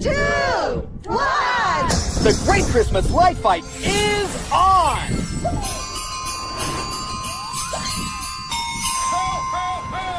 2, 1. The Great Christmas Light Fight is on! Ho, ho, ho!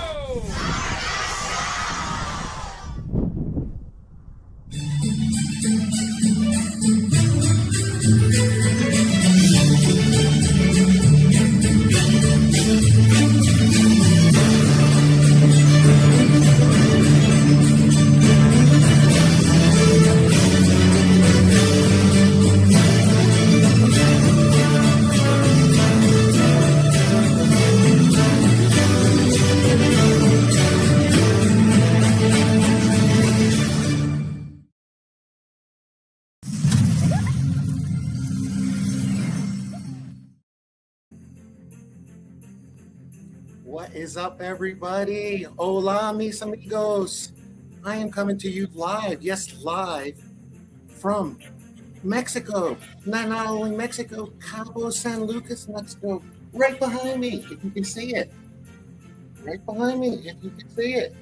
What is up, everybody? Hola, mis amigos. I am coming to you live, yes, live from Mexico. Not only Mexico, Cabo San Lucas, Mexico. Right behind me, if you can see it. Right behind me, if you can see it.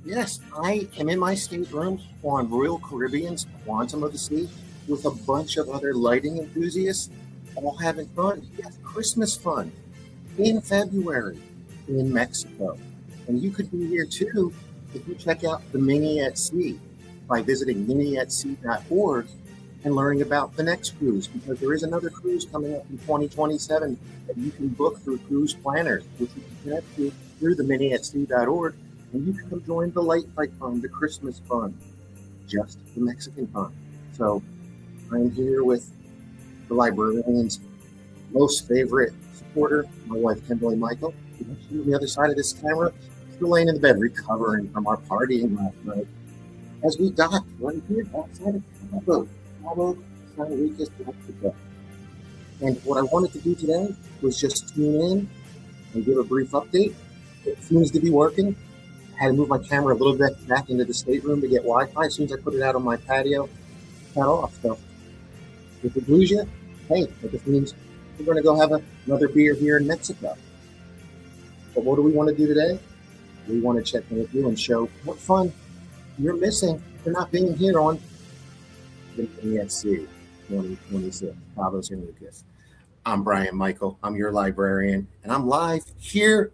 Yes, I am in my stateroom on Royal Caribbean's Quantum of the Sea with a bunch of other lighting enthusiasts, all having fun. Yes, Christmas fun in February in Mexico. And you could be here too if you check out the Mini at Sea by visiting miniatsea.org and learning about the next cruise, because there is another cruise coming up in 2027 that you can book through Cruise Planners, which you can connect to through the miniatsea.org, and you can come join the Light Fight Fun, the Christmas fun, just the Mexican fun. So I'm here with the Librarian's most favorite supporter, my wife, Kimberly Michael. She's on the other side of this camera, still laying in the bed, recovering from our partying last night. As we dock right here outside of Cabo San Lucas, Mexico. And what I wanted to do today was just tune in and give a brief update. It seems to be working. I had to move my camera a little bit back into the stateroom to get Wi-Fi. As soon as I put it out on my patio, it cut off. So if it lose you, hey, that just means we're going to go have another beer here in Mexico. But what do we want to do today? We want to check in with you and show what fun you're missing for not being here on the Sea 2026, Cabo San Lucas. I'm Brian Michael. I'm your librarian, and I'm live here,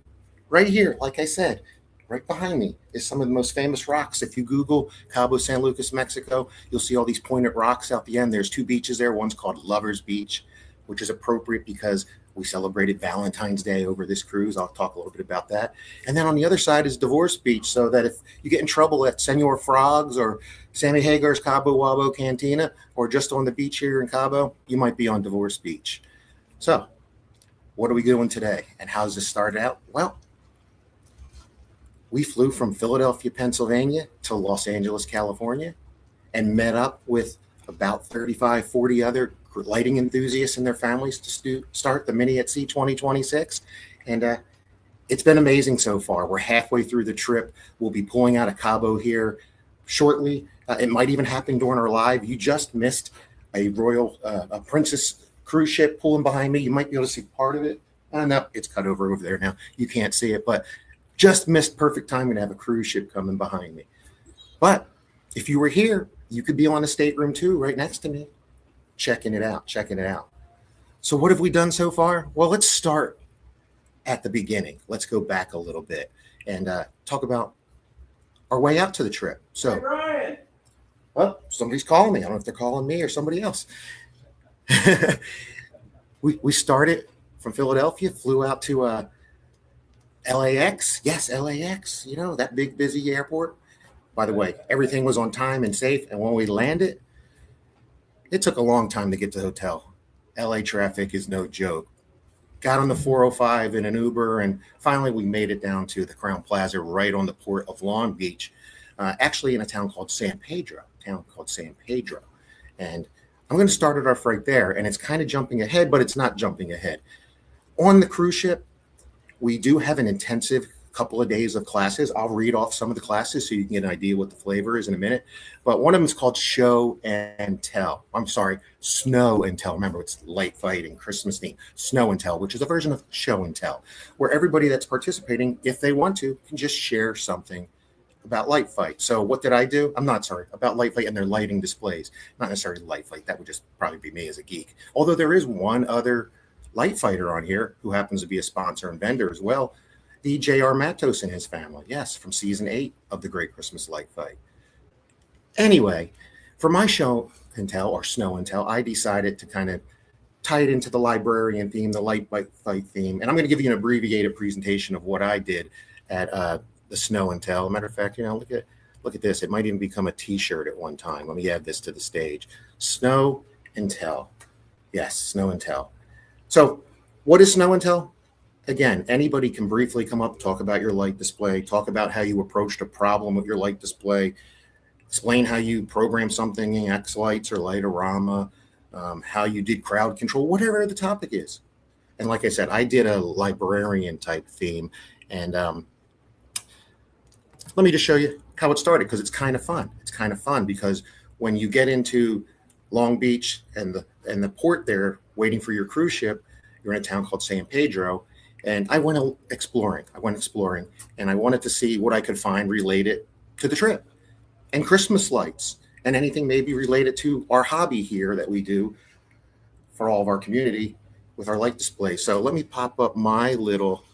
right here, like I said. Right behind me is some of the most famous rocks. If you Google Cabo San Lucas, Mexico, you'll see all these pointed rocks out the end. There's two beaches there. One's called Lover's Beach, which is appropriate because we celebrated Valentine's Day over this cruise. I'll talk a little bit about that. And then on the other side is Divorce Beach, so that if you get in trouble at Senor Frog's or Sammy Hagar's Cabo Wabo Cantina, or just on the beach here in Cabo, you might be on Divorce Beach. So what are we doing today? And how's this start out? Well, we flew from Philadelphia, Pennsylvania to Los Angeles, California, and met up with about 35, 40 other lighting enthusiasts and their families to start the Mini at Sea 2026. And it's been amazing so far. We're halfway through the trip. We'll be pulling out of Cabo here shortly. It might even happen during our live. You just missed a a Princess cruise ship pulling behind me. You might be able to see part of it. No, it's cut over there now. You can't see it, but just missed perfect timing to have a cruise ship coming behind me. But if you were here, you could be on a stateroom too, right next to me, checking it out. So what have we done so far? Well, let's start at the beginning. Let's go back a little bit and talk about our way out to the trip. So, hey, Brian. Well, somebody's calling me. I don't know if they're calling me or somebody else. we started from Philadelphia, flew out to LAX. Yes, LAX, you know, that big busy airport. By the way, everything was on time and safe. And when we landed, it took a long time to get to the hotel. LA traffic is no joke. Got on the 405 in an Uber, and finally we made it down to the Crowne Plaza right on the port of Long Beach, actually in a town called San Pedro. And I'm going to start it off right there. And it's kind of jumping ahead, but it's not jumping ahead. On the cruise ship, we do have an intensive couple of days of classes. I'll read off some of the classes so you can get an idea what the flavor is in a minute. But one of them is called Show and Tell. I'm sorry, Snow and Tell. Remember, it's light fighting, Christmas theme. Snow and Tell, which is a version of Show and Tell, where everybody that's participating, if they want to, can just share something about light fight. So what did I do? I'm not sorry about light fight and their lighting displays. Not necessarily light fight. That would just probably be me as a geek. Although there is one other light fighter on here who happens to be a sponsor and vendor as well. The J.R. Matos and his family. Yes, from season 8 of the Great Christmas Light Fight. Anyway, for my show and tell or snow and tell, I decided to kind of tie it into the librarian theme, the light fight theme. And I'm going to give you an abbreviated presentation of what I did at the snow and tell. Matter of fact, look at this. It might even become a t-shirt at one time. Let me add this to the stage. Snow and tell. Yes, snow and tell. So what is snow and tell? Again, anybody can briefly come up, talk about your light display, talk about how you approached a problem with your light display, explain how you program something in X lights or Lightorama, how you did crowd control, whatever the topic is. And like I said, I did a librarian type theme. And let me just show you how it started, because it's kind of fun. It's kind of fun because when you get into Long Beach and the port there waiting for your cruise ship, you're in a town called San Pedro. And I went exploring. And I wanted to see what I could find related to the trip and Christmas lights and anything maybe related to our hobby here that we do for all of our community with our light display. So let me pop up my little,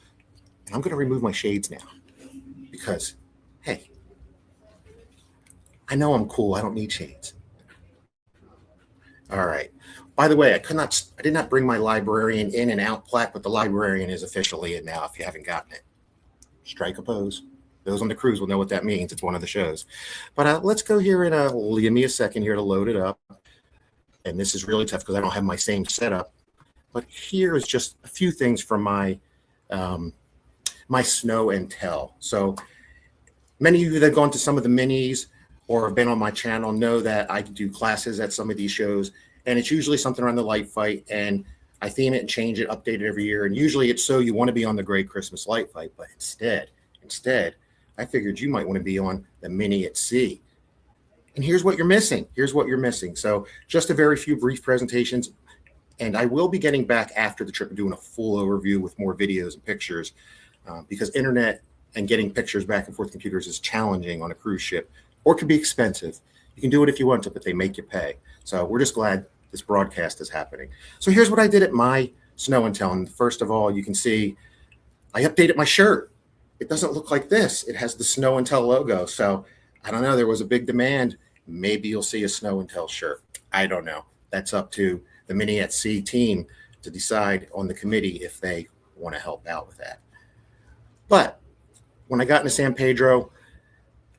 I'm going to remove my shades now because, hey, I know I'm cool. I don't need shades. All right. By the way, I did not bring my librarian in and out plaque, but the librarian is officially in now if you haven't gotten it. Strike a pose. Those on the cruise will know what that means. It's one of the shows. But let's go here and give me a second here to load it up. And this is really tough because I don't have my same setup. But here is just a few things from my my snow and tell. So many of you that have gone to some of the minis or have been on my channel know that I do classes at some of these shows. And it's usually something around the light fight. And I theme it and change it, update it every year. And usually it's so you want to be on the Great Christmas Light Fight. But instead, I figured you might want to be on the mini at sea. And here's what you're missing. So just a very few brief presentations. And I will be getting back after the trip and doing a full overview with more videos and pictures because internet and getting pictures back and forth computers is challenging on a cruise ship or can be expensive. You can do it if you want to, but they make you pay. So we're just glad this broadcast is happening. So here's what I did at my snow and tell. And first of all, you can see I updated my shirt. It doesn't look like this. It has the snow and tell logo. So I don't know. There was a big demand. Maybe you'll see a snow and tell shirt. I don't know. That's up to the Mini at Sea team to decide on the committee if they want to help out with that. But when I got into San Pedro,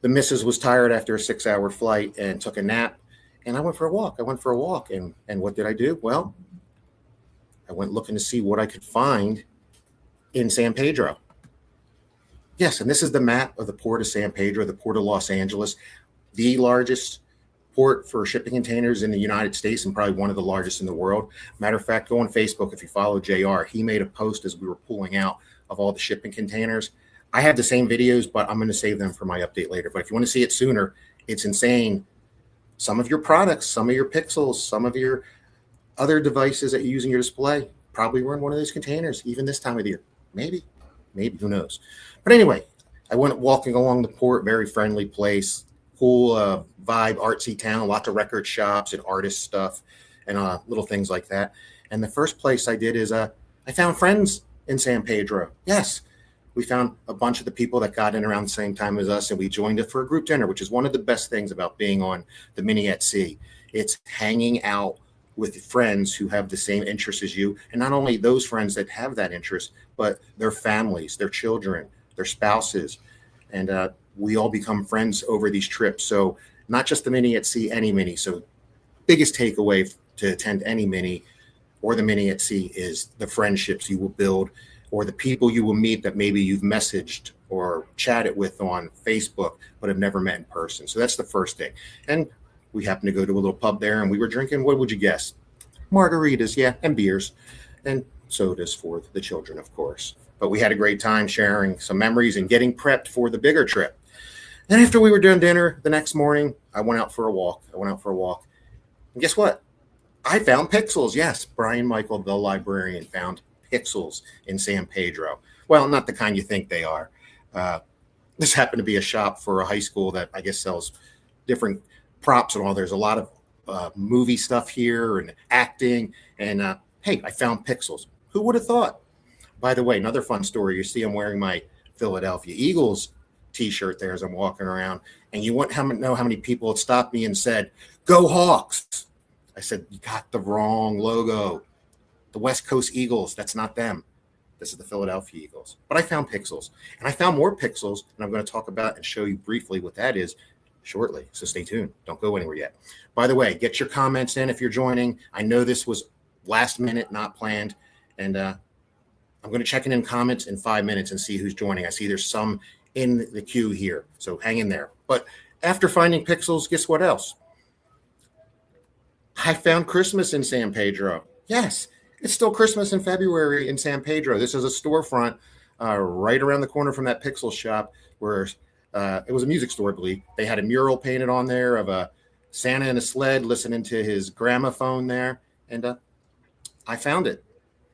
the missus was tired after a 6-hour flight and took a nap. And I went for a walk. And what did I do? Well, I went looking to see what I could find in San Pedro. Yes, and this is the map of the port of San Pedro, the port of Los Angeles, the largest port for shipping containers in the United States and probably one of the largest in the world. Matter of fact, go on Facebook if you follow JR. He made a post as we were pulling out of all the shipping containers. I have the same videos, but I'm going to save them for my update later. But if you want to see it sooner, it's insane. Some of your products, some of your pixels, some of your other devices that you use in your display probably were in one of those containers, even this time of the year. Maybe, who knows? But anyway, I went walking along the port, very friendly place, cool vibe, artsy town, lots of record shops and artist stuff and little things like that. And the first place I did is I found friends in San Pedro. Yes, we found a bunch of the people that got in around the same time as us, and we joined it for a group dinner, which is one of the best things about being on the Mini at Sea. It's hanging out with friends who have the same interests as you, and not only those friends that have that interest, but their families, their children, their spouses, and we all become friends over these trips. So not just the Mini at Sea, any Mini. So biggest takeaway to attend any Mini or the Mini at Sea is the friendships you will build or the people you will meet that maybe you've messaged or chatted with on Facebook, but have never met in person. So that's the first thing. And we happened to go to a little pub there and we were drinking, what would you guess? Margaritas, yeah, and beers and sodas for the children, of course. But we had a great time sharing some memories and getting prepped for the bigger trip. And after we were done dinner the next morning, I went out for a walk. And guess what? I found pixels. Yes, Brian Michael, the librarian, found pixels in San Pedro. Well, not the kind you think they are. This happened to be a shop for a high school that I guess sells different props and all. There's a lot of movie stuff here and acting. And hey, I found pixels. Who would have thought? By the way, another fun story. You see I'm wearing my Philadelphia Eagles t-shirt there as I'm walking around. And you wouldn't know how many people had stopped me and said, "Go Hawks." I said, "You got the wrong logo. The West Coast Eagles, that's not them. This is the Philadelphia Eagles." But I found pixels, and I found more pixels, and I'm going to talk about and show you briefly what that is shortly. So stay tuned. Don't go anywhere yet. By the way, get your comments in if you're joining. I know this was last minute, not planned, and I'm going to check in comments in 5 minutes and see who's joining. I see there's some in the queue here, so hang in there. But after finding pixels, guess what else? I found Christmas in San Pedro. Yes, it's still Christmas in February in San Pedro. This is a storefront right around the corner from that pixel shop where it was a music store, I believe. They had a mural painted on there of a Santa in a sled listening to his gramophone there. And I found it.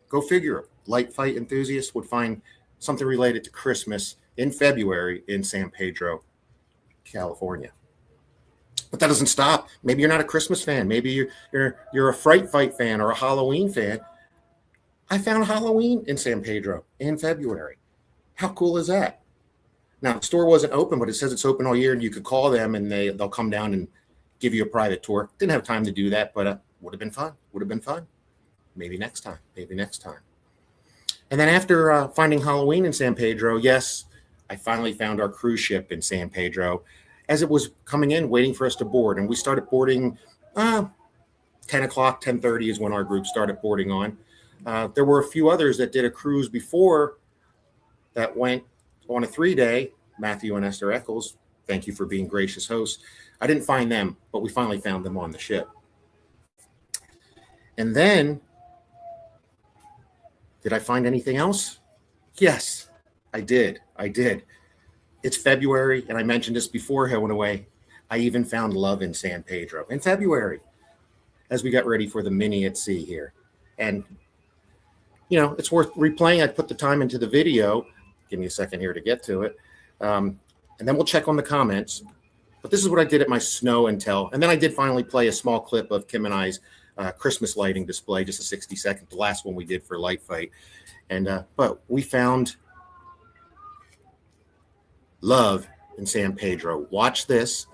Go figure. Light fight enthusiasts would find something related to Christmas in February in San Pedro, California. But that doesn't stop. Maybe you're not a Christmas fan. Maybe you're a Fright Fight fan or a Halloween fan. I found Halloween in San Pedro in February. How cool is that? Now, the store wasn't open, but it says it's open all year, and you could call them, and they'll come down and give you a private tour. Didn't have time to do that, but would have been fun. Would have been fun. Maybe next time. Maybe next time. And then after finding Halloween in San Pedro, yes, I finally found our cruise ship in San Pedro as it was coming in, waiting for us to board. And we started boarding 10 o'clock, 10:30 is when our group started boarding on. There were a few others that did a cruise before that went on a 3-day. Matthew and Esther Eccles, thank you for being gracious hosts. I didn't find them, but we finally found them on the ship. And then, did I find anything else? Yes, I did. It's February, and I mentioned this before I went away. I even found love in San Pedro in February as we got ready for the mini at sea here. And, you know, it's worth replaying. I put the time into the video. Give me a second here to get to it. And then we'll check on the comments. But this is what I did at my snow and tell. And then I did finally play a small clip of Kim and I's Christmas lighting display, just a 60-second, the last one we did for Light Fight. And but we found love in San Pedro. Watch this,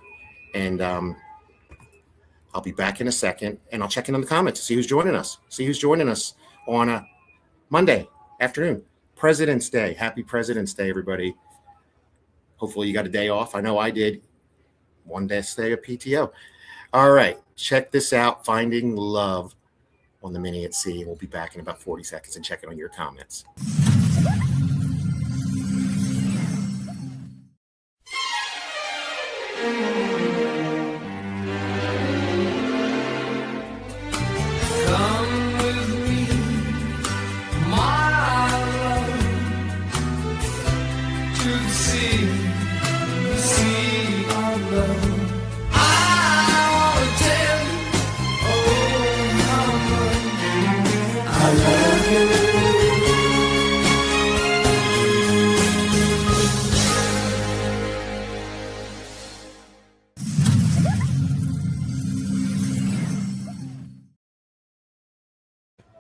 and I'll be back in a second, and I'll check in on the comments to see who's joining us. On a Monday afternoon, President's Day. Happy President's Day, everybody. Hopefully you got a day off. I know I did. One day of PTO. All right, check this out. Finding love on the mini at sea. We'll be back in about 40 seconds and check in on your comments.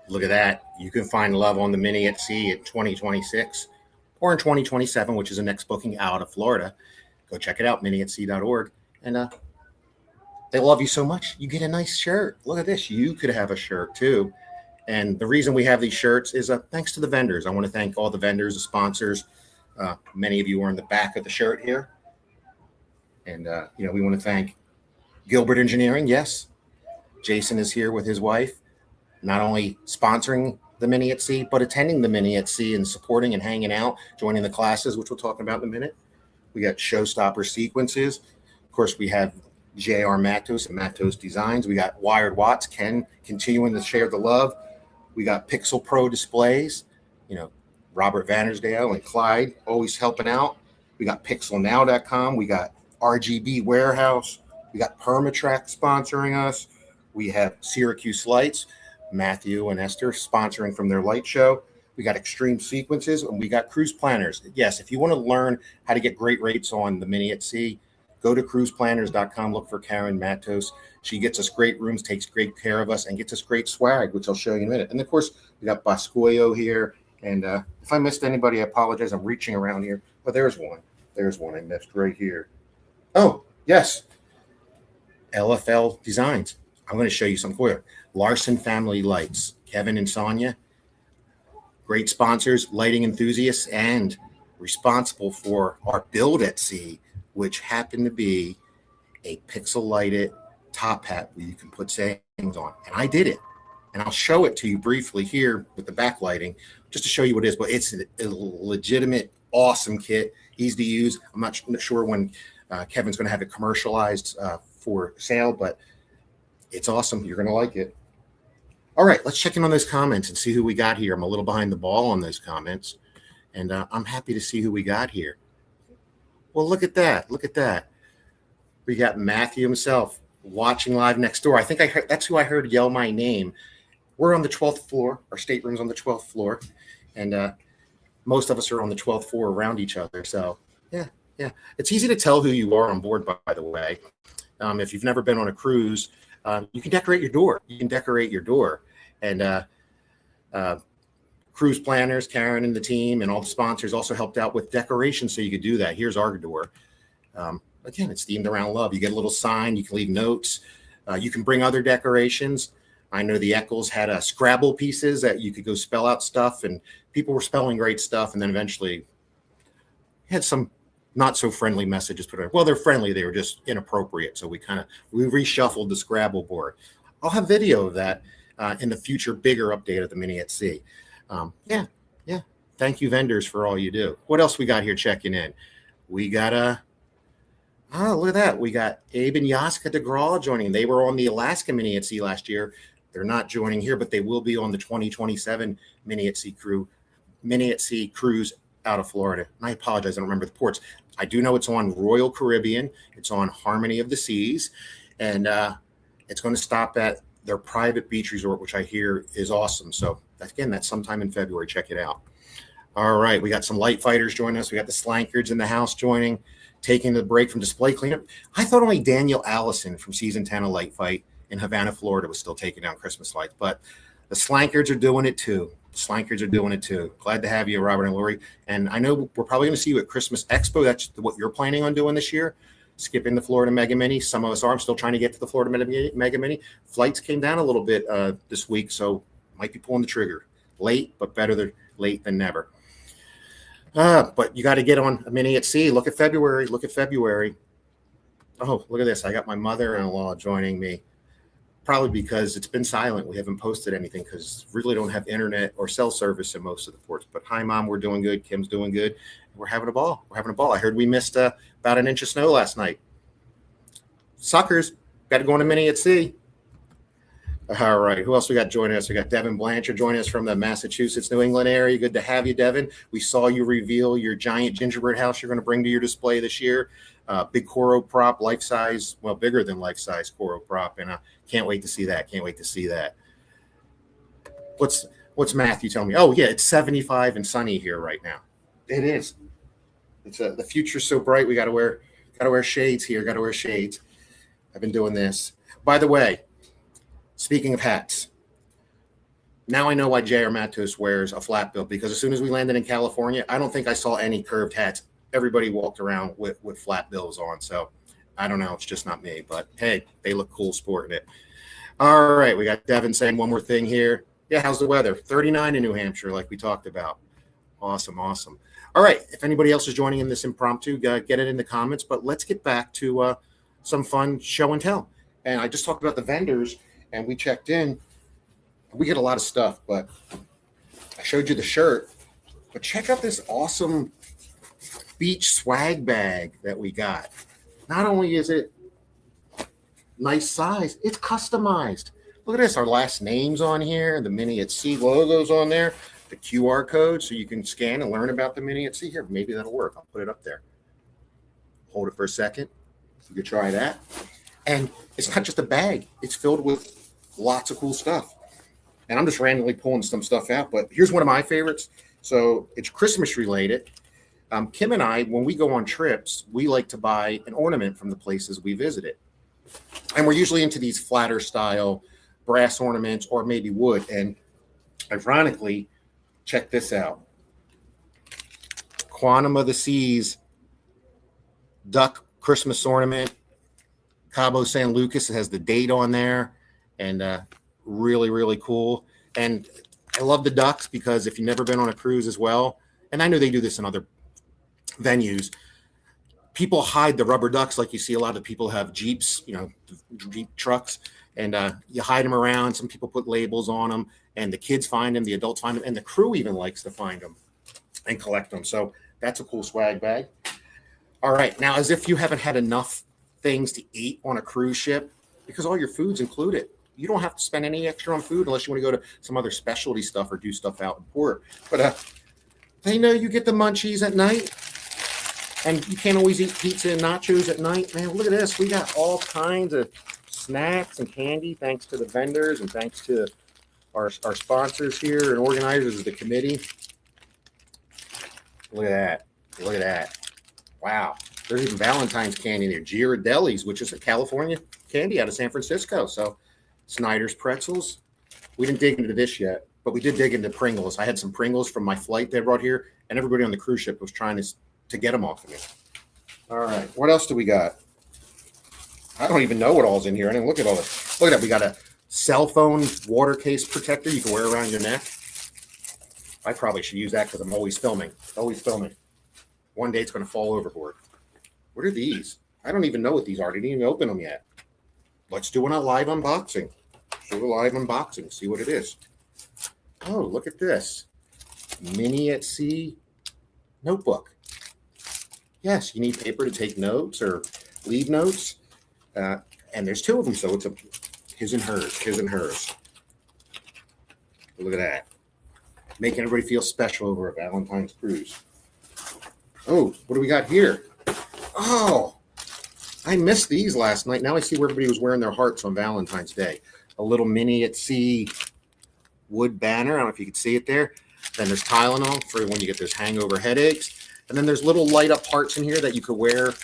Look at that. You can find love on the mini at sea in 2026 or in 2027, which is the next booking out of Florida. Go check it out, miniatsea.org. And they love you so much, you get a nice shirt. Look at this. You could have a shirt too. And the reason we have these shirts is thanks to the vendors. I want to thank all the vendors, the sponsors. Many of you are in the back of the shirt here. And, we want to thank Gilbert Engineering. Yes. Jason is here with his wife, not only sponsoring the mini at sea, but attending the mini at sea and supporting and hanging out, joining the classes, which we'll talk about in a minute. We got Showstopper Sequences. Of course, we have J.R. Matos and Matos Designs. We got Wired Watts, Ken continuing to share the love. We got Pixel Pro Displays, Robert Vandersdale and Clyde always helping out. We got pixelnow.com. We got RGB Warehouse. We got Permatrack sponsoring us. We have Syracuse Lights, Matthew and Esther sponsoring from their light show. We got extreme sequences, and we got cruise planners. Yes, if you want to learn how to get great rates on the Mini at Sea, go to cruiseplanners.com, look for Karen Matos. She gets us great rooms, takes great care of us, and gets us great swag, which I'll show you in a minute. And of course, we got Boscoyo here. And if I missed anybody, I apologize. I'm reaching around here. Oh, there's one. There's one I missed right here. Oh, yes. LFL Designs. I'm going to show you some for you. Larson Family Lights. Kevin and Sonia. Great sponsors, lighting enthusiasts, and responsible for our build at sea, which happened to be a pixel lighted top hat where you can put sayings on. And I did it. And I'll show it to you briefly here with the backlighting just to show you what it is. But it's a legitimate, awesome kit, easy to use. I'm not sure when Kevin's going to have it commercialized for sale, but it's awesome. You're going to like it. All right, let's check in on those comments and see who we got here. I'm a little behind the ball on those comments, and I'm happy to see who we got here. Well, look at that. Look at that. We got Matthew himself watching live next door. I think I heard, that's who I heard yell my name. We're on the 12th floor. Our stateroom's on the 12th floor, and most of us are on the 12th floor around each other. So, yeah. It's easy to tell who you are on board, by the way. If you've never been on a cruise, you can decorate your door. And cruise planners, Karen and the team, and all the sponsors also helped out with decorations so you could do that. Here's our door. Again, it's themed around love. You get a little sign. You can leave notes. You can bring other decorations. I know the Eccles had Scrabble pieces that you could go spell out stuff, and people were spelling great stuff. And then eventually had some not so friendly messages put in. Well, they're friendly. They were just inappropriate. So we reshuffled the Scrabble board. I'll have video of that in the future, bigger update of the Mini at Sea. Yeah. Thank you, vendors, for all you do. What else we got here checking in? We got look at that. We got Abe and Yaska DeGraw joining. They were on the Alaska Mini at Sea last year. They're not joining here, but they will be on the 2027 Mini at Sea cruise out of Florida. And I apologize, I don't remember the ports. I do know it's on Royal Caribbean. It's on Harmony of the Seas, and it's going to stop at their private beach resort, which I hear is awesome. So that's sometime in February. Check it out. All right, we got some light fighters joining us. We got the Slankards in the house joining, taking the break from display cleanup. I thought only Daniel Allison from season 10 of Light Fight in Havana, Florida was still taking down Christmas lights, but the Slankards are doing it too. Glad to have you, Robert and Lori. And I know we're probably going to see you at Christmas Expo. That's what you're planning on doing this year, skipping the Florida Mega Mini. Some of us are. I'm still trying to get to the Florida Mega Mini. Flights came down a little bit this week, so might be pulling the trigger. Late, but better late than never. But you got to get on a Mini at Sea. Look at February. Oh, look at this. I got my mother-in-law joining me. Probably because it's been silent. We haven't posted anything because really don't have internet or cell service in most of the ports. But hi, Mom, we're doing good. Kim's doing good. We're having a ball. I heard we missed about an inch of snow last night. Suckers, got to go on a Mini at Sea. All right, who else we got joining us? We got Devin Blanchard joining us from the Massachusetts, New England area. Good to have you, Devin. We saw you reveal your giant gingerbread house you're going to bring to your display this year. Big Coro prop, life-size, well, bigger than life-size Coro prop, and can't wait to see that. What's Matthew telling me? Oh, yeah, it's 75 and sunny here right now. It is. It's the future's so bright. We got to wear shades here. I've been doing this. By the way, speaking of hats, now I know why J.R. Matos wears a flat bill, because as soon as we landed in California, I don't think I saw any curved hats. Everybody walked around with flat bills on. So I don't know. It's just not me. But, hey, they look cool sporting it. All right. We got Devin saying one more thing here. Yeah, how's the weather? 39 in New Hampshire, like we talked about. Awesome. All right. If anybody else is joining in this impromptu, get it in the comments. But let's get back to some fun show and tell. And I just talked about the vendors, and we checked in. We get a lot of stuff, but I showed you the shirt. But check out this awesome beach swag bag that we got. Not only is it nice size, it's customized. Look at this, our last names on here, the Mini at Sea logos on there, the QR code so you can scan and learn about the Mini at Sea. Here, maybe that'll work. I'll put it up there. Hold it for a second. You could try that. And it's not just a bag. It's filled with lots of cool stuff. and I'm just randomly pulling some stuff out. But here's one of my favorites. So it's Christmas related. Kim and I, when we go on trips, we like to buy an ornament from the places we visited. And we're usually into these flatter style brass ornaments or maybe wood. And ironically, check this out. Quantum of the Seas duck Christmas ornament. Cabo San Lucas. It has the date on there. And really, really cool. And I love the ducks because if you've never been on a cruise as well, and I know they do this in other venues, people hide the rubber ducks like you see a lot of people have Jeeps, Jeep trucks, and you hide them around. Some people put labels on them, and the kids find them, the adults find them, and the crew even likes to find them and collect them. So that's a cool swag bag. All right, now as if you haven't had enough things to eat on a cruise ship, because all your food's included. You don't have to spend any extra on food unless you want to go to some other specialty stuff or do stuff out in port. But they know you get the munchies at night, and you can't always eat pizza and nachos at night. Man, look at this. We got all kinds of snacks and candy thanks to the vendors and thanks to our sponsors here and organizers of the committee. Look at that. Look at that. Wow. There's even Valentine's candy in there. Ghirardelli's, which is a California candy out of San Francisco. So Snyder's pretzels. We didn't dig into this yet, but we did dig into Pringles. I had some Pringles from my flight they brought here, and everybody on the cruise ship was trying to get them off of me. All right. What else do we got? I don't even know what all's in here. I didn't look at all this. Look at that. We got a cell phone water case protector you can wear around your neck. I probably should use that because I'm always filming. Always filming. One day it's going to fall overboard. What are these? I don't even know what these are. I didn't even open them yet. Let's do a live unboxing. Do a live unboxing. See what it is. Oh, look at this. Mini at Sea notebook. Yes, you need paper to take notes or leave notes. And there's two of them, so it's a his and hers, his and hers. Look at that. Making everybody feel special over a Valentine's cruise. Oh, what do we got here? Oh, I missed these last night. Now I see where everybody was wearing their hearts on Valentine's Day. A little Mini at Sea wood banner. I don't know if you can see it there. Then there's Tylenol for when you get those hangover headaches. And then there's little light up hearts in here that you could wear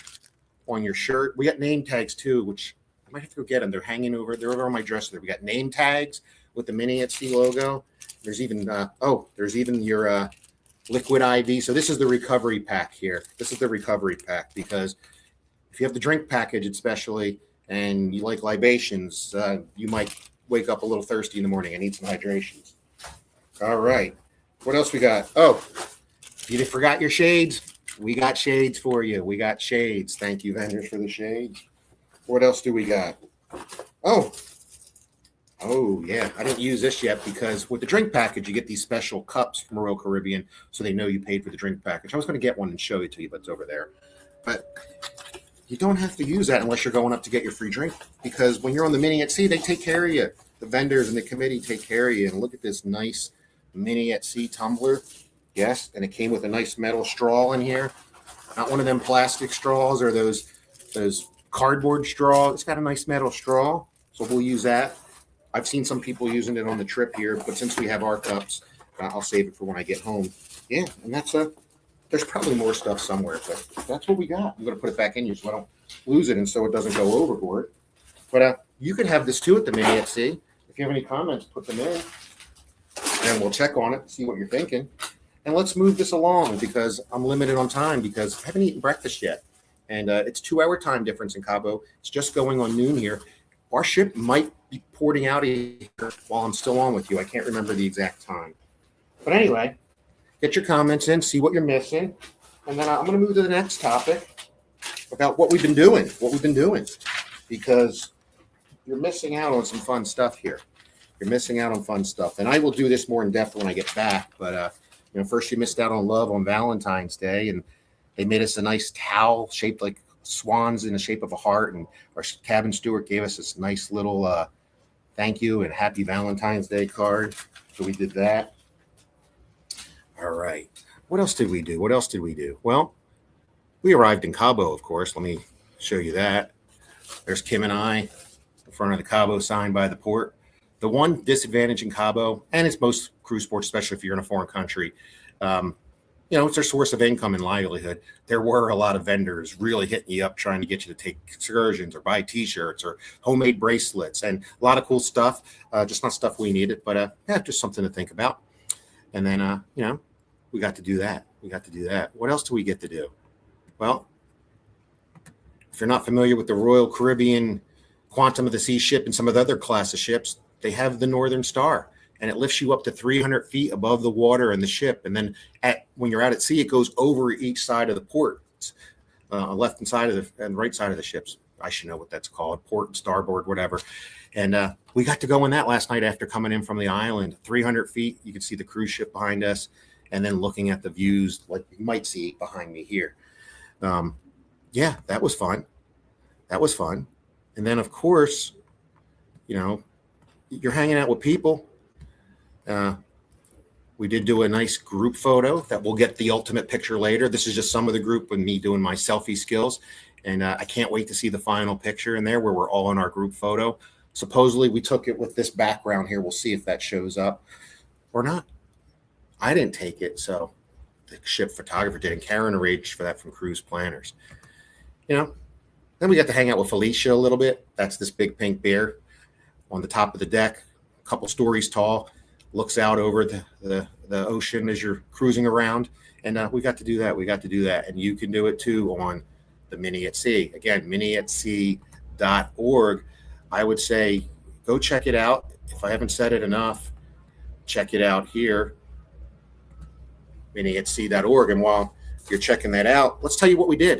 on your shirt. We got name tags too, which I might have to go get them. They're hanging over. They're over on my dresser there. We got name tags with the Mini at Sea logo. There's even there's even your liquid IV. So this is the recovery pack here. This is the recovery pack because if you have the drink package, especially, and you like libations, you might wake up a little thirsty in the morning and need some hydrations. All right. What else we got? Oh, you forgot your shades? We got shades for you. We got shades. Thank you, vendors, for the shades. What else do we got? Oh, yeah. I didn't use this yet because with the drink package, you get these special cups from Royal Caribbean so they know you paid for the drink package. I was going to get one and show it to you, but it's over there. But you don't have to use that unless you're going up to get your free drink because when you're on the Mini at Sea, they take care of you. The vendors and the committee take care of you. And look at this nice Mini at Sea tumbler. Yes, and it came with a nice metal straw in here. Not one of them plastic straws or those cardboard straws. It's got a nice metal straw, so we'll use that. I've seen some people using it on the trip here, but since we have our cups, I'll save it for when I get home. Yeah, and that's there's probably more stuff somewhere, but that's what we got. I'm going to put it back in here so I don't lose it and so it doesn't go overboard. But you could have this too at the Mini at Sea. If you have any comments, put them in, and we'll check on it, see what you're thinking. And let's move this along because I'm limited on time because I haven't eaten breakfast yet. And it's 2-hour time difference in Cabo. It's just going on noon here. Our ship might be porting out of here while I'm still on with you. I can't remember the exact time. But anyway, get your comments in, see what you're missing. And then I'm going to move to the next topic about what we've been doing. Because you're missing out on some fun stuff here. You're missing out on fun stuff. And I will do this more in depth when I get back. But first you missed out on love on Valentine's Day, and they made us a nice towel shaped like swans in the shape of a heart, and our cabin steward gave us this nice little thank you and happy Valentine's Day card. So we did that. All right. What else did we do? Well, we arrived in Cabo, of course. Let me show you that. There's Kim and I in front of the Cabo sign by the port. The one disadvantage in Cabo, and it's most cruise ports, especially if you're in a foreign country, it's their source of income and livelihood. There were a lot of vendors really hitting you up trying to get you to take excursions or buy T-shirts or homemade bracelets and a lot of cool stuff. Just not stuff we needed, but just something to think about. And then, we got to do that. What else do we get to do? Well, if you're not familiar with the Royal Caribbean Quantum of the Sea ship and some of the other class of ships, they have the Northern Star, and it lifts you up to 300 feet above the water in the ship. And then when you're out at sea, it goes over each side of the port, left and side of and right side of the ships. I should know what that's called, port and starboard, whatever. And we got to go in that last night after coming in from the island, 300 feet. You could see the cruise ship behind us, and then looking at the views like you might see behind me here. Yeah, that was fun. And then, of course, you're hanging out with people. We did do a nice group photo that we'll get the ultimate picture later. This is just some of the group with me doing my selfie skills. And I can't wait to see the final picture in there where we're all in our group photo. Supposedly we took it with this background here. We'll see if that shows up or not. I didn't take it, so the ship photographer did, and Karen arranged for that from Cruise Planners. Then we got to hang out with Felicia a little bit. That's this big pink bear on the top of the deck, a couple stories tall, looks out over the ocean as you're cruising around. And we got to do that. And you can do it too on the Mini at Sea. Again, miniatsea.org. I would say go check it out. If I haven't said it enough, check it out here, miniatsea.org. And while you're checking that out, let's tell you what we did.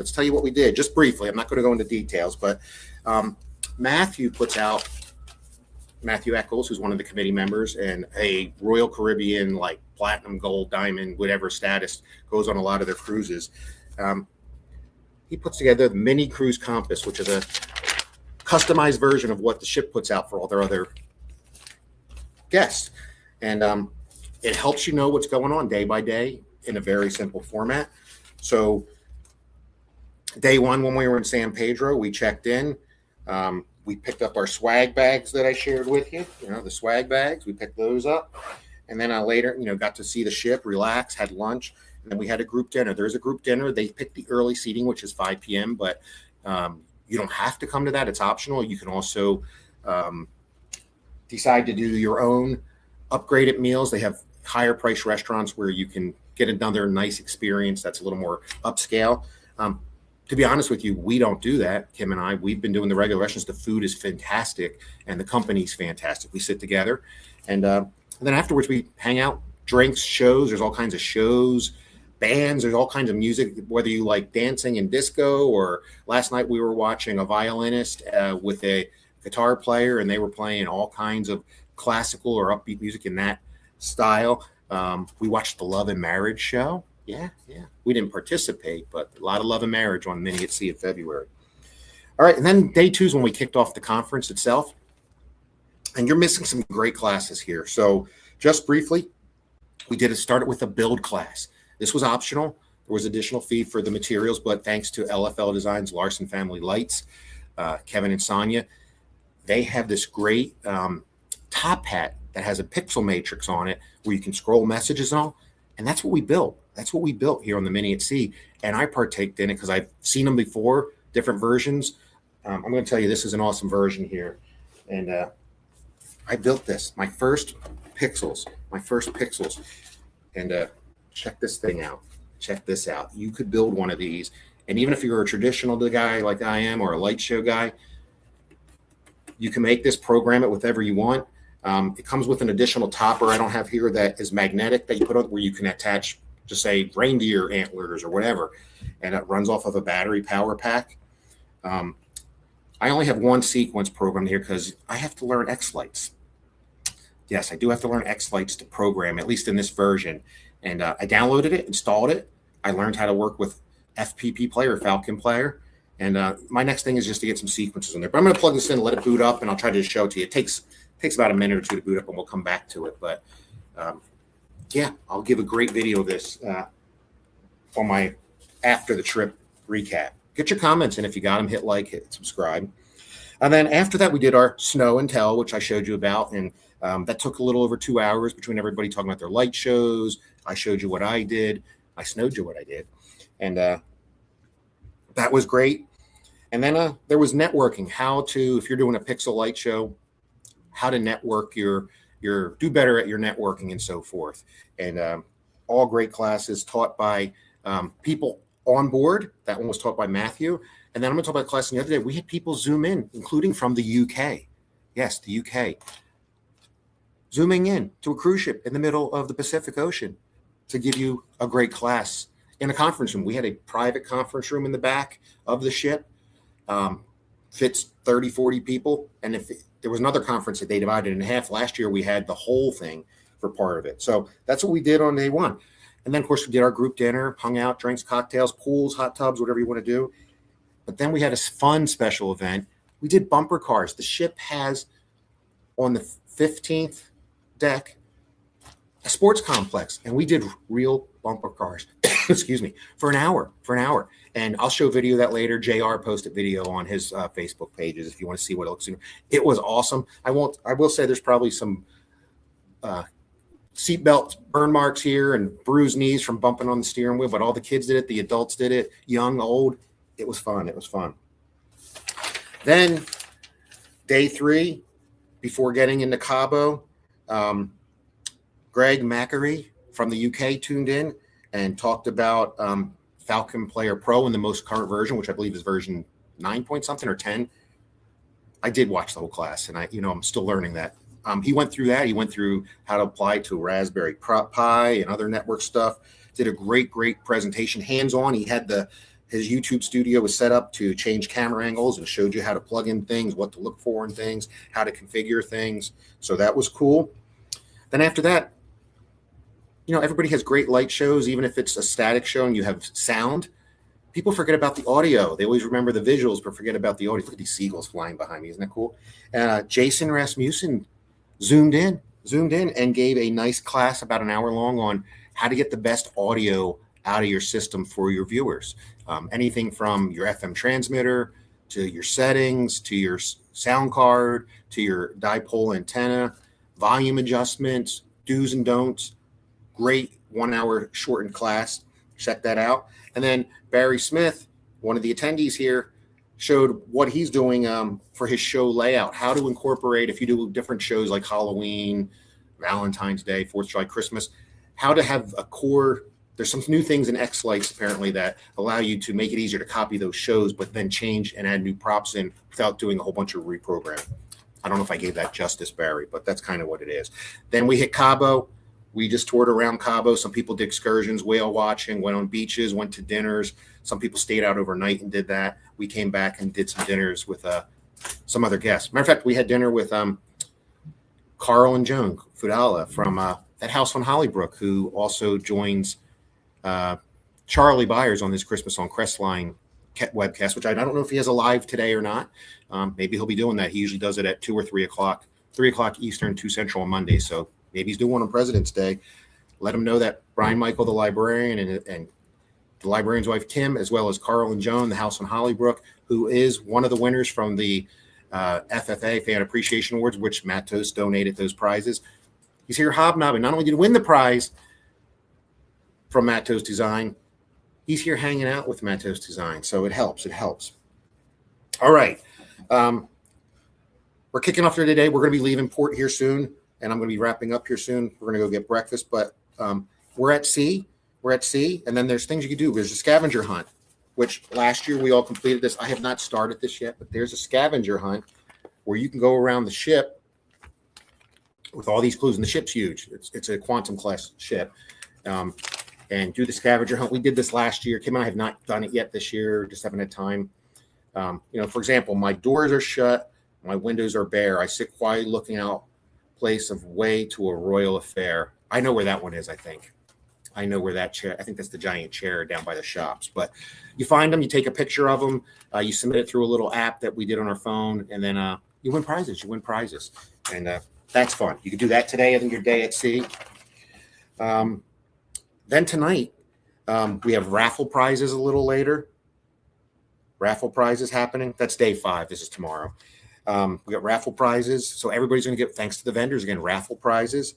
Just briefly. I'm not going to go into details, but Matthew Eccles, who's one of the committee members and a Royal Caribbean, like platinum, gold, diamond, whatever status, goes on a lot of their cruises. He puts together the Mini Cruise Compass, which is a customized version of what the ship puts out for all their other guests. And it helps you know what's going on day by day in a very simple format. So day one, when we were in San Pedro, we checked in. We picked up our swag bags that I shared with you, the swag bags. We picked those up. And then later, got to see the ship, relax, had lunch. And then we had a group dinner. There's a group dinner. They picked the early seating, which is 5 p.m., but you don't have to come to that. It's optional. You can also decide to do your own upgraded meals. They have higher price restaurants where you can get another nice experience that's a little more upscale. To be honest with you, we don't do that. Kim and I, we've been doing the regular restaurants. The food is fantastic and the company's fantastic. We sit together and then afterwards we hang out, drinks, shows. There's all kinds of shows, bands. There's all kinds of music, whether you like dancing and disco, or last night we were watching a violinist with a guitar player, and they were playing all kinds of classical or upbeat music in that style. We watched the Love and Marriage show. Yeah. We didn't participate, but a lot of Love and Marriage on Mini at Sea in February. All right, and then day two is when we kicked off the conference itself. And you're missing some great classes here. So just briefly, we started with a build class. This was optional. There was additional fee for the materials, but thanks to LFL Designs, Larson Family Lights, Kevin and Sonia, they have this great top hat that has a pixel matrix on it where you can scroll messages and all. And that's what we built. That's what we built here on the Mini at Sea. And I partaked in it because I've seen them before, different versions. I'm going to tell you, this is an awesome version here. And I built this, my first pixels. And check this thing out. Check this out. You could build one of these. And even if you're a traditional guy like I am, or a light show guy, you can make this, program it with whatever you want. It comes with an additional topper I don't have here that is magnetic that you put on, where you can attach, just say, reindeer antlers or whatever. And it runs off of a battery power pack. I only have one sequence programmed here because I have to learn X-Lights. Yes, I do have to learn X-Lights to program, at least in this version. And I downloaded it, installed it. I learned how to work with FPP Player, Falcon Player. And my next thing is just to get some sequences in there. But I'm going to plug this in, let it boot up, and I'll try to show it to you. It takes about a minute or two to boot up, and we'll come back to it. But yeah, I'll give a great video of this on my after the trip recap. Get your comments in if you got them. Hit like, hit subscribe. And then after that, we did our snow and tell, which I showed you about. And that took a little over 2 hours between everybody talking about their light shows. I showed you what I did. I snowed you what I did. And that was great. And then there was networking, how to, if you're doing a pixel light show, how to network your do better at your networking and so forth. And all great classes taught by people on board. That one was taught by Matthew. And then I'm going to talk about the class the other day. We had people Zoom in, including from the UK. Yes, the UK. Zooming in to a cruise ship in the middle of the Pacific Ocean to give you a great class in a conference room. We had a private conference room in the back of the ship. Fits 30, 40 people. And if there was another conference that they divided in half, last year we had the whole thing for part of it. So that's what we did on day one. And then, of course, we did our group dinner, hung out, drinks, cocktails, pools, hot tubs, whatever you want to do. But then we had a fun special event. We did bumper cars. The ship has on the 15th deck a sports complex, and we did real bumper cars, excuse me, for an hour. And I'll show video of that later. JR posted video on his Facebook pages if you want to see what it looks like. It was awesome. I will say there's probably some seatbelt burn marks here and bruised knees from bumping on the steering wheel, but all the kids did it. The adults did it, young, old. It was fun. Then day 3, before getting into Cabo, Greg Mackery from the UK tuned in and talked about Falcon Player Pro in the most current version, which I believe is version 9 point something or 10. I did watch the whole class, and I'm still learning that. He went through that. He went through how to apply to Raspberry Pi and other network stuff. Did a great presentation, hands-on. He had his YouTube studio was set up to change camera angles and showed you how to plug in things, what to look for in things, how to configure things. So that was cool. Then after that, everybody has great light shows, even if it's a static show and you have sound. People forget about the audio. They always remember the visuals, but forget about the audio. Look at these seagulls flying behind me. Isn't that cool? Jason Rasmussen zoomed in and gave a nice class about an hour long on how to get the best audio out of your system for your viewers. Anything from your FM transmitter to your settings, to your sound card, to your dipole antenna, volume adjustments, do's and don'ts. Great 1 hour shortened class. Check that out. And then Barry Smith, one of the attendees here, showed what he's doing for his show layout, how to incorporate, if you do different shows like Halloween, Valentine's Day, 4th of July, Christmas, how to have a core. There's some new things in X-Lights apparently that allow you to make it easier to copy those shows, but then change and add new props in without doing a whole bunch of reprogramming. I don't know if I gave that justice, Barry, but that's kind of what it is. Then we hit Cabo. We just toured around Cabo. Some people did excursions, whale watching, went on beaches, went to dinners. Some people stayed out overnight and did that. We came back and did some dinners with some other guests. Matter of fact, we had dinner with Carl and Joan Fudala from that house on Hollybrook, who also joins Charlie Byers on this Christmas on Crestline webcast, which I don't know if he has a live today or not. Maybe he'll be doing that. He usually does it at 2 or 3 o'clock, 3 o'clock Eastern, 2 Central on Monday. So maybe he's doing one on President's Day. Let him know that Brian Michael, the librarian, and the librarian's wife, Kim, as well as Carl and Joan, the house on Hollybrook, who is one of the winners from the FFA Fan Appreciation Awards, which Matt Toast donated those prizes. He's here hobnobbing. Not only did he win the prize from Matt Toast Design, he's here hanging out with Matt Toast Design. So it helps. All right. We're kicking off here today. We're going to be leaving port here soon, and I'm going to be wrapping up here soon. We're going to go get breakfast, but we're at sea. And then there's things you can do. There's a scavenger hunt, which last year we all completed this. I have not started this yet, but there's a scavenger hunt where you can go around the ship with all these clues, and the ship's huge. It's a quantum class ship, and do the scavenger hunt. We did this last year. Kim and I have not done it yet this year. Just haven't had time. For example, my doors are shut. My windows are bare. I sit quietly looking out place of way to a royal affair. I know where that one is, I think. I know where that chair, I think that's the giant chair down by the shops. But you find them, you take a picture of them, you submit it through a little app that we did on our phone, and then you win prizes. And that's fun. You can do that today, I think your day at sea. Then tonight, we have raffle prizes a little later. Raffle prizes happening. That's day 5. This is tomorrow. We got raffle prizes. So everybody's going to get, thanks to the vendors, again, raffle prizes.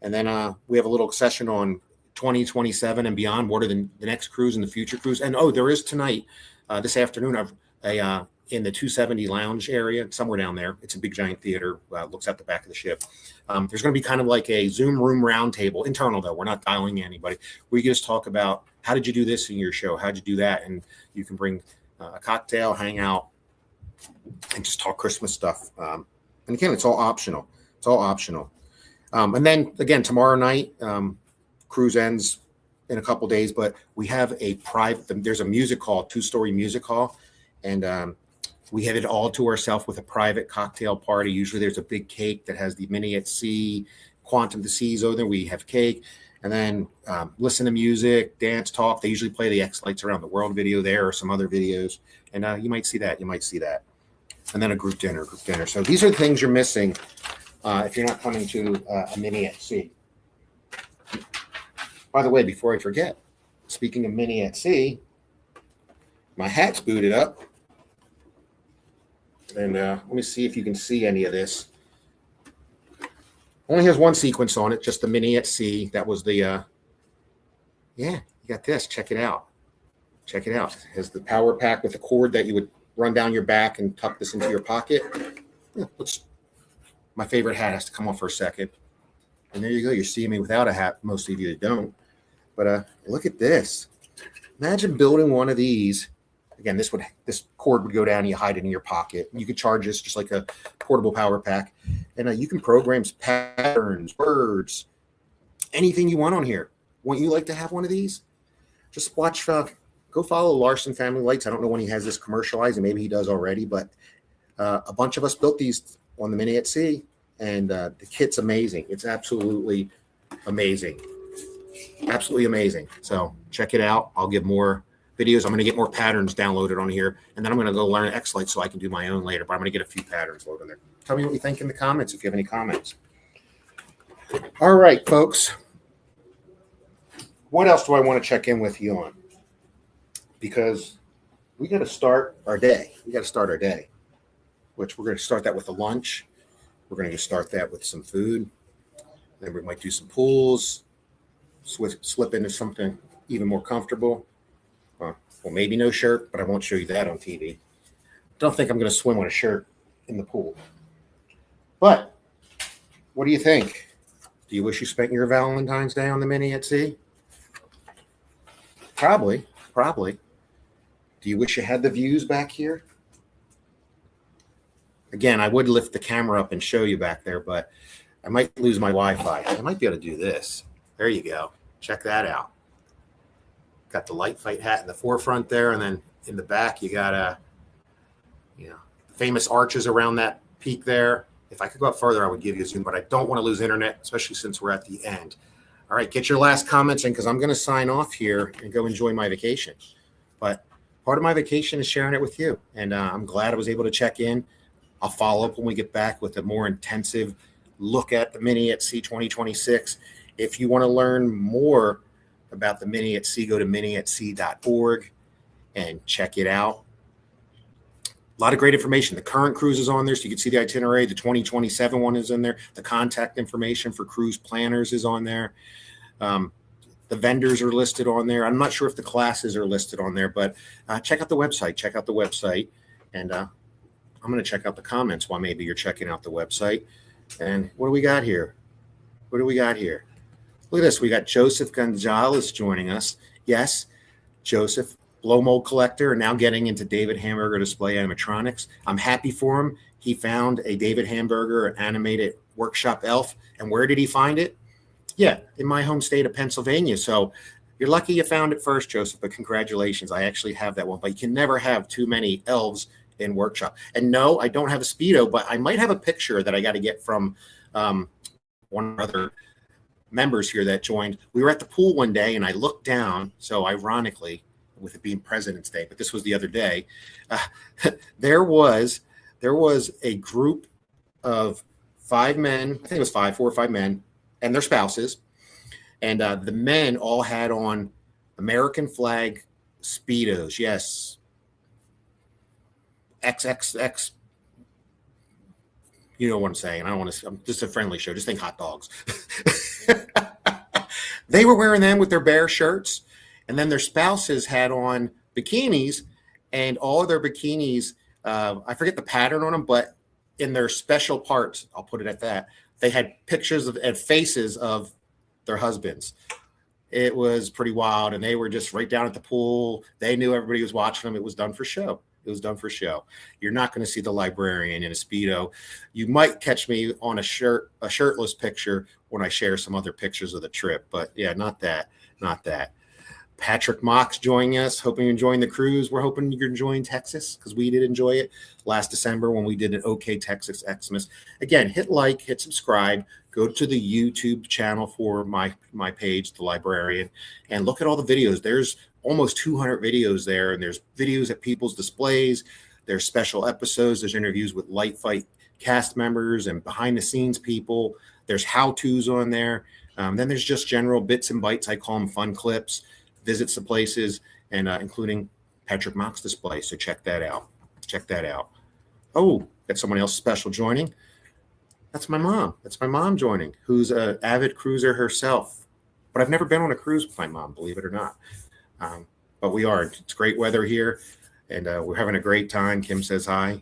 And then we have a little session on 2027 and beyond. What are the next cruise and the future cruise? And there is tonight, this afternoon, in the 270 lounge area, somewhere down there. It's a big giant theater, looks out the back of the ship. There's going to be kind of like a Zoom room roundtable, internal though. We're not dialing anybody. We just talk about, how did you do this in your show? How'd you do that? And you can bring a cocktail, hang out, and just talk Christmas stuff. And again, it's all optional. It's all optional. And then again, tomorrow night, cruise ends in a couple days, but we have a private, there's a music hall, 2-story music hall. And we have it all to ourselves with a private cocktail party. Usually there's a big cake that has the Mini at Sea, Quantum to Seas over there. We have cake and then listen to music, dance, talk. They usually play the X Lights Around the World video there or some other videos. And you might see that. You might see that. And then a group dinner. So these are the things you're missing if you're not coming to a Mini at Sea. By the way, before I forget, speaking of Mini at Sea, my hat's booted up. And let me see if you can see any of this. Only has one sequence on it, just the Mini at Sea. That was the, yeah, you got this. Check it out. Check it out. It has the power pack with a cord that you would run down your back and tuck this into your pocket. Yeah, my favorite hat has to come off for a second. And there you go. You're seeing me without a hat. Most of you don't. But look at this. Imagine building one of these. Again, this cord would go down. You hide it in your pocket. You could charge this just like a portable power pack. And you can program patterns, words, anything you want on here. Wouldn't you like to have one of these? Just watch, go follow Larson Family Lights. I don't know when he has this commercialized, and maybe he does already, but a bunch of us built these on the Mini at Sea, and the kit's amazing. It's absolutely amazing. Absolutely amazing. So check it out. I'll give more videos. I'm going to get more patterns downloaded on here, and then I'm going to go learn X-Light so I can do my own later, but I'm going to get a few patterns loaded there. Tell me what you think in the comments if you have any comments. All right, folks. What else do I want to check in with you on? Because we got to start our day. Which we're going to start that with a lunch. We're going to start that with some food. Then we might do some pools, slip into something even more comfortable. Well, maybe no shirt, but I won't show you that on TV. Don't think I'm going to swim with a shirt in the pool. But what do you think? Do you wish you spent your Valentine's Day on the Mini at Sea? Probably. Do you wish you had the views back here? Again, I would lift the camera up and show you back there, but I might lose my Wi-Fi. I might be able to do this. There you go. Check that out. Got the light fight hat in the forefront there, and then in the back you got famous arches around that peak there. If I could go up further, I would give you a zoom, but I don't want to lose internet, especially since we're at the end. All right, get your last comments in because I'm going to sign off here and go enjoy my vacation. But part of my vacation is sharing it with you, and I'm glad I was able to check in. I'll follow up when we get back with a more intensive look at the Mini at Sea 2026. If you want to learn more about the Mini at Sea, go to miniatsea.org and check it out. A lot of great information. The current cruise is on there, so you can see the itinerary. The 2027 one is in there. The contact information for cruise planners is on there. The vendors are listed on there. I'm not sure if the classes are listed on there, but check out the website. And I'm going to check out the comments while maybe you're checking out the website. And what do we got here? Look at this. We got Joseph Gonzalez joining us. Yes, Joseph, blow mold collector, and now getting into David Hamburger display animatronics. I'm happy for him. He found a David Hamburger animated workshop elf. And where did he find it? Yeah, in my home state of Pennsylvania. So you're lucky you found it first, Joseph, but congratulations. I actually have that one, but you can never have too many elves in workshop. And no, I don't have a Speedo, but I might have a picture that I got to get from one of our other members here that joined. We were at the pool one day and I looked down. So ironically, with it being President's Day, but this was the other day, there was a group of 5 men, I think it was 4 or 5 men and their spouses. And the men all had on American flag Speedos. Yes. XXX You know what I'm saying? I don't want to. I'm just a friendly show. Just think hot dogs. They were wearing them with their bare shirts, and then their spouses had on bikinis, and all of their bikinis, I forget the pattern on them, but in their special parts, I'll put it at that, they had pictures of and faces of their husbands. It was pretty wild, and they were just right down at the pool. They knew everybody was watching them. It was done for show. It was done for show. You're not going to see the librarian in a Speedo. You might catch me on a shirtless picture when I share some other pictures of the trip. But yeah, not that. Patrick Mox joining us. Hoping you're enjoying the cruise. We're hoping you're enjoying Texas because we did enjoy it last December when we did an OK Texas Xmas. Again, hit like, hit subscribe. Go to the YouTube channel for my page, The Librarian, and look at all the videos. There's almost 200 videos there, and there's videos at people's displays. There's special episodes. There's interviews with Light Fight cast members and behind the scenes people. There's how-tos on there. Then there's just general bits and bytes. I call them fun clips, visits to places, and including Patrick Mock's display. So check that out. Oh, got someone else special joining. That's my mom joining, who's an avid cruiser herself. But I've never been on a cruise with my mom, believe it or not. But we are. It's great weather here, and we're having a great time. Kim says hi.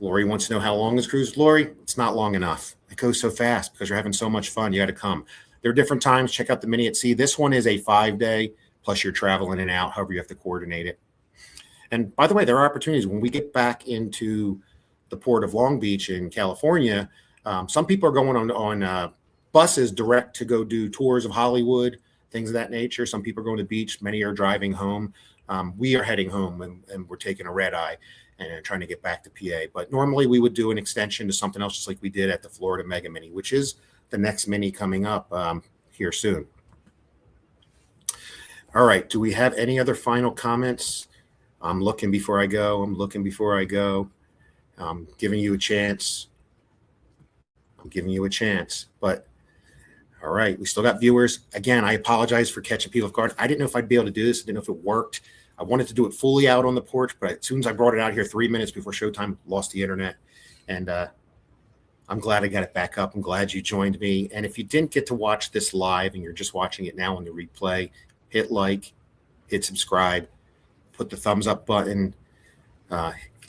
Lori wants to know how long this cruise. Lori, it's not long enough. It goes so fast because you're having so much fun. You got to come. There are different times. Check out the Mini at Sea. This one is a 5-day, plus you're traveling in and out, however you have to coordinate it. And by the way, there are opportunities. When we get back into the port of Long Beach in California, some people are going on buses direct to go do tours of Hollywood, things of that nature. Some people are going to the beach. Many are driving home. We are heading home, and we're taking a red eye and trying to get back to PA. But normally we would do an extension to something else, just like we did at the Florida Mega Mini, which is the next mini coming up here soon. All right. Do we have any other final comments? I'm looking before I go. I'm giving you a chance. But all right, we still got viewers. Again, I apologize for catching people off guard. I didn't know if I'd be able to do this. I didn't know if it worked. I wanted to do it fully out on the porch, but as soon as I brought it out here 3 minutes before showtime, lost the internet. And I'm glad I got it back up. I'm glad you joined me. And if you didn't get to watch this live and you're just watching it now on the replay, hit like, hit subscribe, put the thumbs up button.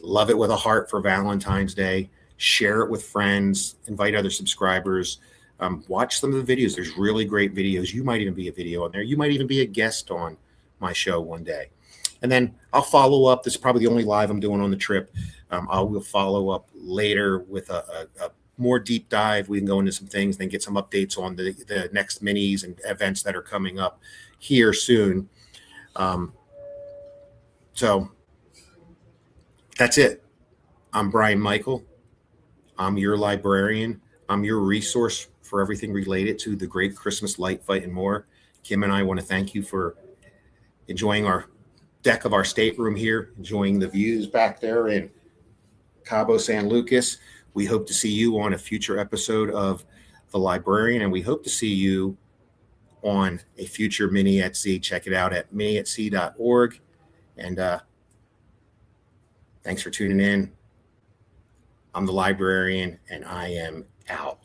Love it with a heart for Valentine's Day. Share it with friends. Invite other subscribers. Watch some of the videos. There's really great videos. You might even be a video on there. You might even be a guest on my show one day. And then I'll follow up. This is probably the only live I'm doing on the trip. I will follow up later with a more deep dive. We can go into some things, then get some updates on the next minis and events that are coming up here soon. So that's it. I'm Brian Michael. I'm your librarian. I'm your resource for everything related to the Great Christmas Light Fight and more. Kim and I want to thank you for enjoying our deck of our stateroom here, enjoying the views back there in Cabo San Lucas. We hope to see you on a future episode of The Librarian, and we hope to see you on a future Mini at Sea. Check it out at miniatsea.org. And thanks for tuning in. I'm The Librarian, and I am out.